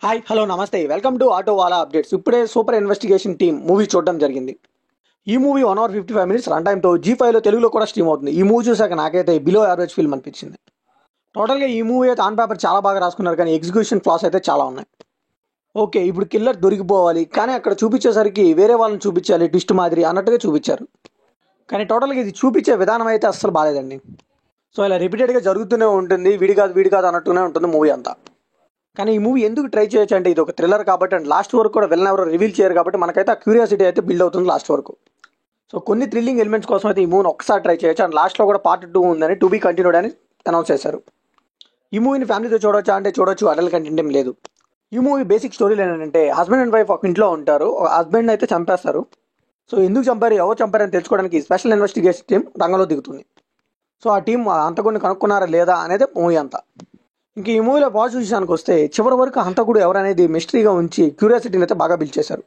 Hi hello నమస్తే welcome to auto wala updates. ఇప్పుడే super investigation team movie చూడడం జరిగింది. ఈ మూవీ 1 hour 55 minutes రన్ టైంతో G5లో తెలుగులో కూడా స్ట్రీమ్ అవుతుంది. ఈ మూవీ చూసాక నాకైతే బిలో యావరేజ్ ఫిల్మ్ అనిపించింది. టోటల్గా ఈ మూవీ అయితే ఆన్ పేపర్ చాలా బాగా రాసుకున్నారు, కానీ ఎగ్జిక్యూషన్ ఫ్లాస్ అయితే చాలా ఉన్నాయి. ఓకే, ఇప్పుడు కిల్లర్ దొరికిపోవాలి, కానీ అక్కడ చూపించేసరికి వేరే వాళ్ళని చూపించాలి ట్విస్ట్ మాదిరి అన్నట్టుగా చూపించారు. కానీ టోటల్గా ఇది చూపించే విధానం అయితే అస్సలు బాగాలేదండి. సో ఇలా రిపీటెడ్గా జరుగుతూనే ఉంటుంది, వీడి కాదు అన్నట్టునే ఉంటుంది మూవీ అంతా. కానీ ఈ మూవీ ఎందుకు ట్రై చేయొచ్చు అంటే ఇది ఒక థ్రిల్లర్ కాబట్టి, అండ్ లాస్ట్ వరకు కూడా విలన్ ఎవరో రివీల్ చేయరు కాబట్టి మనకైతే ఆ క్యూరియాసిటీ అయితే బిల్డ్ అవుతుంది లాస్ట్ వరకు. సో కొన్ని థ్రిల్లింగ్ ఎలిమెంట్స్ కోసం అయితే ఈ మూవీని ఒకసారి ట్రై చేయొచ్చు. అండ్ లాస్ట్లో కూడా పార్ట్ 2 ఉందని టు బీ కంటిన్యూడ్ అని అనౌన్స్ చేశారు. ఈ మూవీని ఫ్యామిలీతో చూడొచ్చా అంటే చూడొచ్చు, అడల్ట్ కంటెంట్ ఏం లేదు. ఈ మూవీ బేసిక్ స్టోరీలు ఏంటంటే హస్బెండ్ అండ్ వైఫ్ ఒక ఇంట్లో ఉంటారు, హస్బెండ్ అయితే చంపేస్తారు. సో ఎందుకు చంపారు, ఎవరు చంపారని తెలుసుకోవడానికి స్పెషల్ ఇన్వెస్టిగేషన్ టీం రంగంలో దిగుతుంది. సో ఆ టీం హంతకుడిని కనుక్కున్నారా లేదా అనేది మూవీ అంతా. ఇంక ఈ మూవీలో పాజిటివ్ విషయానికి వస్తే చివరి వరకు హంతకుడు ఎవరనేది మిస్టరీగా ఉంచి క్యూరియాసిటీని అయితే బాగా బిల్డ్ చేశారు.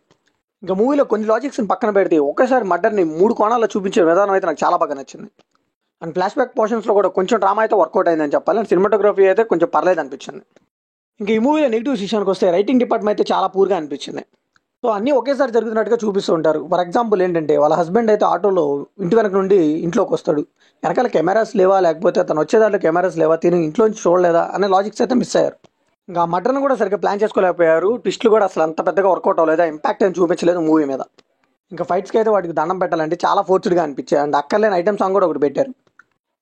ఇంకా మూవీలో కొన్ని లాజిక్స్ని పక్కన పెడితే ఒకేసారి మర్డర్ని 3 కోణాల్లో చూపించే విధానం అయితే నాకు చాలా బాగా నచ్చింది. అండ్ ఫ్లాష్ బ్యాక్ పోర్షన్స్లో కూడా కొంచెం డ్రామా అయితే వర్కౌట్ అయిందని చెప్పాలి. అండ్ సినిమాటోగ్రఫీ అయితే కొంచెం పర్లేదు అనిపించింది. ఇంకా ఈ మూవీలో నెగిటివ్ విషయానికి వస్తే రైటింగ్ డిపార్ట్మెంట్ అయితే చాలా పూర్గా అనిపించింది. సో అన్నీ ఒకేసారి జరుగుతున్నట్టుగా చూపిస్తూ ఉంటారు. ఫర్ ఎగ్జాంపుల్ ఏంటంటే వాళ్ళ హస్బెండ్ అయితే ఆటోలో ఇంటి వెనక నుండి ఇంట్లోకి వస్తాడు, వెనకాల కెమెరాస్ లేవా లేకపోతే తను వచ్చేదాంట్లో కెమెరాస్ లేవా, తిని ఇంట్లోంచి చూడలేదా అనే లాజిక్స్ అయితే మిస్ అయ్యారు. ఇంకా మటన్ కూడా సరిగ్గా ప్లాన్ చేసుకోలేకపోయారు, ట్విస్ట్లు కూడా అసలు అంత పెద్దగా వర్కౌట్ అవ్వలేదు, ఇంపాక్ట్ ఏం చూపించలేదు మూవీ మీద. ఇంకా ఫైట్స్కి అయితే వాటికి దండం పెట్టాలంటే చాలా ఫోర్స్డ్గా అనిపించాయి. అండ్ అక్కర్లేని ఐటమ్ సాంగ్ కూడా ఒకటి పెట్టారు.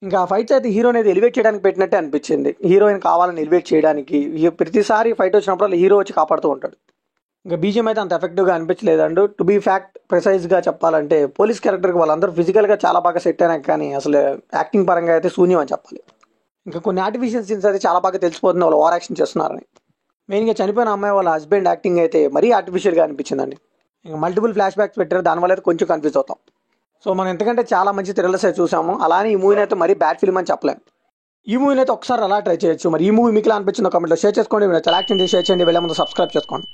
ఇంకా ఫైట్స్ అయితే హీరోని అయితే ఎలివేట్ చేయడానికి పెట్టినట్టే అనిపించింది. హీరోయిన్ కావాలని ఎలివేట్ చేయడానికి ప్రతిసారి ఫైట్ వచ్చినప్పుడు హీరో వచ్చి కాపాడుతూ ఉంటాడు. ఇంకా బీజిఎం అయితే అంత ఎఫెక్టివ్గా అనిపించలేదు. అండ్ టు బీ ఫ్యాక్ట్ ప్రిసైజ్గా చెప్పాలంటే పోలీస్ క్యారెక్టర్కి వాళ్ళందరూ ఫిజికల్గా చాలా బాగా సెట్ అయినా కానీ అసలు యాక్టింగ్ పరంగా అయితే శూన్యం అని చెప్పాలి. ఇంకా కొన్ని ఆర్టిఫిషియల్ సీన్స్ అయితే చాలా బాగా తెలిసిపోతుంది వాళ్ళు ఓవర్ యాక్షన్ చేస్తున్నారని. మెయిన్గా చనిపోయిన అమ్మాయి వాళ్ళ హస్బెండ్ యాక్టింగ్ అయితే మరీ ఆర్టిఫిషియల్గా అనిపించిందండి. ఇంకా మల్టిపుల్ ఫ్లాష్ బ్యాక్స్ పెట్టారు, దానివల్ల అయితే కొంచెం కన్ఫ్యూజ్ అవుతాం. సో మనం ఎంతకంటే చాలా మంచి థ్రిల్లర్స్ అయితే చూసాము, అలానే ఈ మూవీని అయితే మరీ బ్యాడ్ ఫిల్మ్ అని చెప్పలేము. ఈ మూవీని అయితే ఒకసారి అలా ట్రై చేయొచ్చు. మరి ఈ మూవీ మీకు ఎలా అనిపించిందో కామెంట్లో షేర్ చేసుకోండి. చాలా యాక్షన్ షేర్ చేయండి, వెళ్ళే ముందు సబ్స్క్రైబ్ చేసుకోండి.